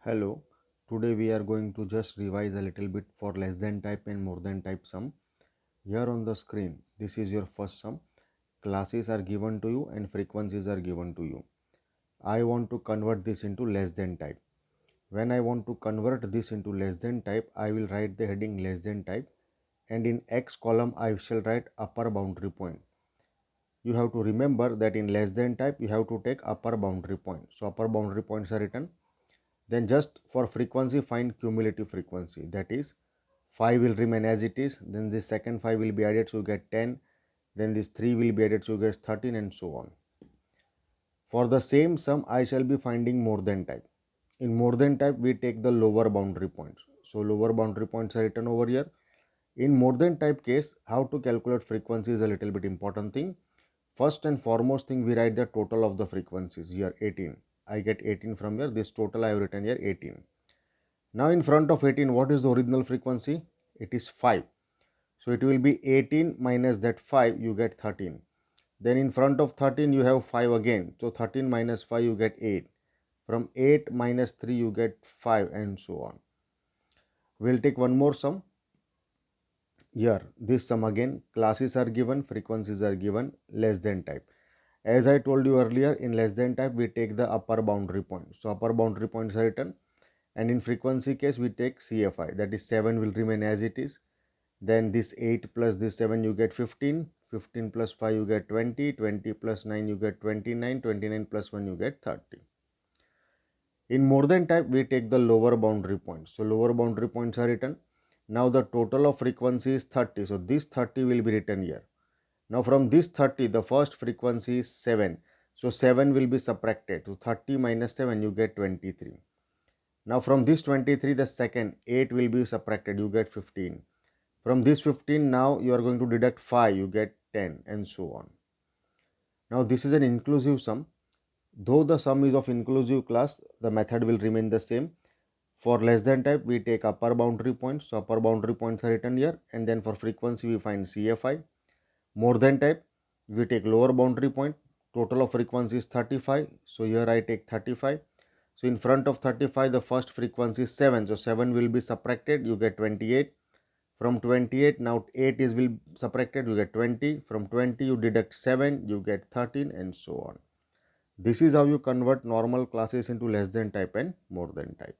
Hello, today we are going to just revise a little bit for less than type and more than type sum. Here on the screen, this is your first sum. Classes are given to you and frequencies are given to you. I want to convert this into less than type. When I want to convert this into less than type, I will write the heading less than type, and in X column I shall write upper boundary point. You have to remember that in less than type you have to take upper boundary point. So upper boundary points are written. Then just for frequency find cumulative frequency, that is 5 will remain as it is, then this second 5 will be added so you get 10, then this 3 will be added so you get 13 and so on. For the same sum I shall be finding more than type. In more than type we take the lower boundary points. So lower boundary points are written over here. In more than type case, how to calculate frequency is a little bit important thing. First and foremost thing, we write the total of the frequencies here 18. I get 18 from here. This total I have written here 18. Now in front of 18, what is the original frequency? It is 5. So it will be 18 minus that 5, you get 13. Then in front of 13, you have 5 again. So 13 minus 5, you get 8. From 8 minus 3, you get 5 and so on. We'll take one more sum. Here, this sum again, classes are given, frequencies are given, less than type. As I told you earlier, in less than type, we take the upper boundary point. So upper boundary points are written. And in frequency case, we take CFI, that is 7 will remain as it is. Then this 8 plus this 7, you get 15. 15 plus 5, you get 20. 20 plus 9, you get 29. 29 plus 1, you get 30. In more than type, we take the lower boundary points. So lower boundary points are written. Now the total of frequency is 30. So this 30 will be written here. Now from this 30, the first frequency is 7. So 7 will be subtracted. So 30 minus 7, you get 23. Now from this 23, the second 8 will be subtracted. You get 15. From this 15, now you are going to deduct 5. You get 10 and so on. Now this is an inclusive sum. Though the sum is of inclusive class, the method will remain the same. For less than type, we take upper boundary points. So upper boundary points are written here. And then for frequency, we find CFI. More than type, we take lower boundary point. Total of frequency is 35. So here I take 35. So in front of 35, the first frequency is 7. So 7 will be subtracted. You get 28. From 28, now 8 is will subtracted. You get 20. From 20, you deduct 7. You get 13 and so on. This is how you convert normal classes into less than type and more than type.